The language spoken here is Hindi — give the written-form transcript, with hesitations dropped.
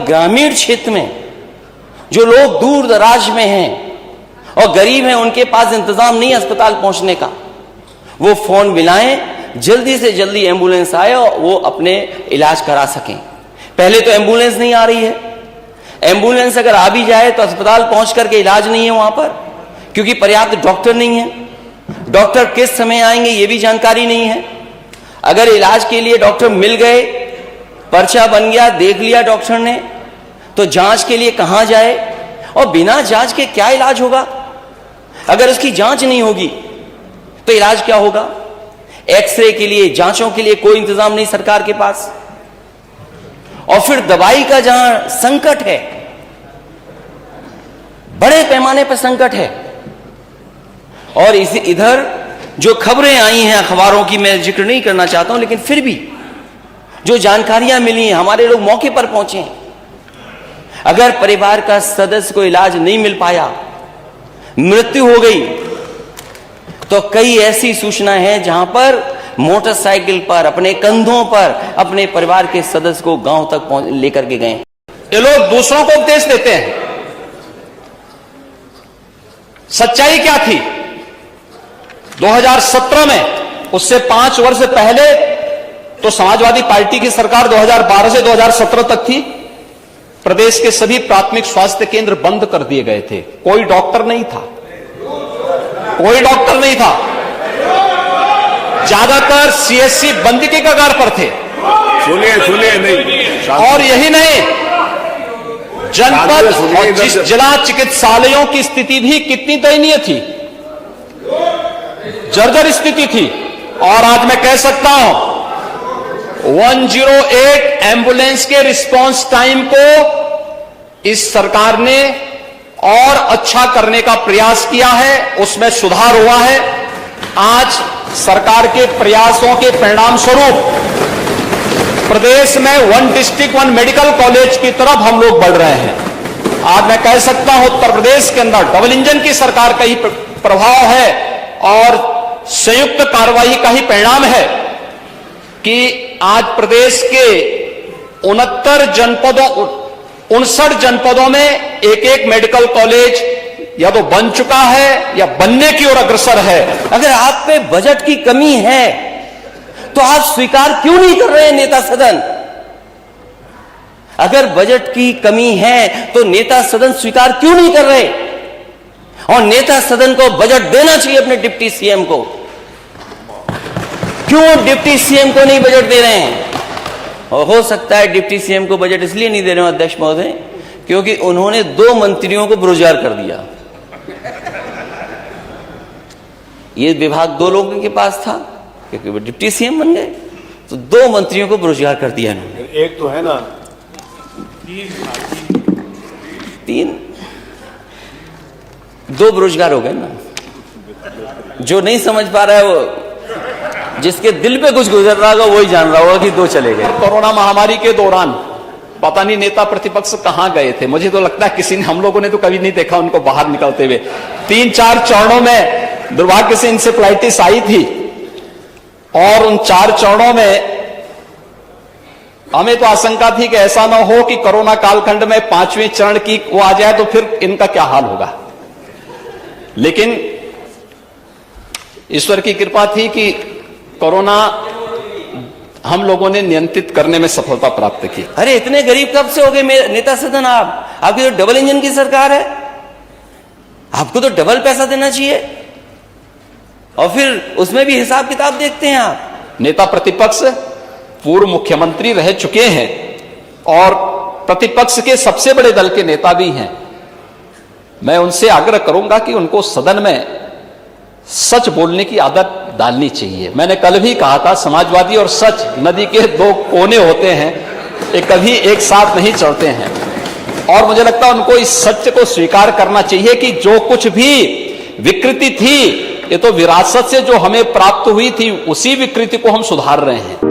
ग्रामीण क्षेत्र में जो लोग दूर दराज में हैं और गरीब हैं, उनके पास इंतजाम नहीं अस्पताल पहुंचने का, वो फोन मिलाएं, जल्दी से जल्दी एम्बुलेंस आए और वो अपने इलाज करा सकें। पहले तो एम्बुलेंस नहीं आ रही है, एम्बुलेंस अगर आ भी जाए तो अस्पताल पहुंच करके इलाज नहीं है वहां पर, क्योंकि पर्याप्त डॉक्टर नहीं है। डॉक्टर किस समय आएंगे ये भी जानकारी नहीं है। अगर इलाज के लिए डॉक्टर मिल गए, पर्चा बन गया, देख लिया डॉक्टर ने, तो जांच के लिए कहां जाए, और बिना जांच के क्या इलाज होगा? अगर उसकी जांच नहीं होगी तो इलाज क्या होगा? एक्सरे के लिए, जांचों के लिए कोई इंतजाम नहीं सरकार के पास। और फिर दवाई का जहां संकट है, बड़े पैमाने पर संकट है, और इधर जो खबरें आई हैं अखबारों की, मैं जिक्र नहीं करना चाहता हूं, लेकिन फिर भी जो जानकारियां मिली हैं, हमारे लोग मौके पर पहुंचे हैं। अगर परिवार का सदस्य को इलाज नहीं मिल पाया, मृत्यु हो गई, तो कई ऐसी सूचनाएं हैं जहां पर मोटरसाइकिल पर, अपने कंधों पर अपने परिवार के सदस्य को गांव तक लेकर के गए। ये लोग दूसरों को उपदेश देते हैं। सच्चाई क्या थी? 2017 में, उससे 5 वर्ष पहले तो समाजवादी पार्टी की सरकार 2012 से 2017 तक थी। प्रदेश के सभी प्राथमिक स्वास्थ्य केंद्र बंद कर दिए गए थे। कोई डॉक्टर नहीं था, कोई डॉक्टर नहीं था। ज्यादातर सीएससी बंद के कगार पर थे। सुनिए नहीं। और यही नहीं, जनपद और जिला चिकित्सालयों की स्थिति भी कितनी दयनीय थी, जर्जर स्थिति थी। और आज मैं कह सकता हूं 108 एम्बुलेंस के रिस्पांस टाइम को इस सरकार ने और अच्छा करने का प्रयास किया है, उसमें सुधार हुआ है। आज सरकार के प्रयासों के परिणाम स्वरूप प्रदेश में 1 डिस्ट्रिक्ट 1 मेडिकल कॉलेज की तरफ हम लोग बढ़ रहे हैं। आज मैं कह सकता हूं उत्तर प्रदेश के अंदर डबल इंजन की सरकार का ही प्रभाव है और संयुक्त कार्रवाई का ही परिणाम है कि आज प्रदेश के 59 जनपदों में एक मेडिकल कॉलेज या तो बन चुका है या बनने की ओर अग्रसर है। अगर आप पे बजट की कमी है तो आप स्वीकार क्यों नहीं कर रहे हैं नेता सदन? अगर बजट की कमी है तो नेता सदन स्वीकार क्यों नहीं कर रहे? और नेता सदन को बजट देना चाहिए अपने डिप्टी सीएम को। क्यों डिप्टी सीएम को नहीं बजट दे रहे हैं? और हो सकता है डिप्टी सीएम को बजट इसलिए नहीं दे रहे हैं अध्यक्ष महोदय, क्योंकि उन्होंने 2 मंत्रियों को बेरोजगार कर दिया। ये विभाग 2 लोगों के पास था, क्योंकि वो डिप्टी सीएम बन गए, तो 2 मंत्रियों को बेरोजगार कर दिया इन्होंने। एक तो है ना, 3 2 बेरोजगार हो गए ना। जो नहीं समझ पा रहा है, वो जिसके दिल पे कुछ गुजर रहा होगा वही जान रहा होगा कि 2 चले गए। कोरोना महामारी के दौरान पता नहीं नेता प्रतिपक्ष कहां गए थे। मुझे तो लगता है किसी ने, हम लोगों ने तो कभी नहीं देखा उनको बाहर निकलते हुए। 3-4 चरणों में दुर्भाग्य से इंसेफ्लाइटिस आई थी, और उन 4 चरणों में हमें तो आशंका थी कि ऐसा ना हो कि कोरोना कालखंड में 5वें चरण की वो आ जाए तो फिर इनका क्या हाल होगा। लेकिन ईश्वर की कृपा थी कि कोरोना हम लोगों ने नियंत्रित करने में सफलता प्राप्त की। अरे इतने गरीब कब से हो गए नेता सदन आप? आपकी तो डबल इंजन की सरकार है, आपको तो डबल पैसा देना चाहिए, और फिर उसमें भी हिसाब किताब देखते हैं आप। नेता प्रतिपक्ष पूर्व मुख्यमंत्री रह चुके हैं और प्रतिपक्ष के सबसे बड़े दल के नेता भी हैं। मैं उनसे आग्रह करूंगा कि उनको सदन में सच बोलने की आदत डालनी चाहिए। मैंने कल भी कहा था, समाजवादी और सच नदी के 2 कोने होते हैं, ये कभी एक साथ नहीं चलते हैं। और मुझे लगता है उनको इस सत्य को स्वीकार करना चाहिए कि जो कुछ भी विकृति थी, ये तो विरासत से जो हमें प्राप्त हुई थी, उसी विकृति को हम सुधार रहे हैं।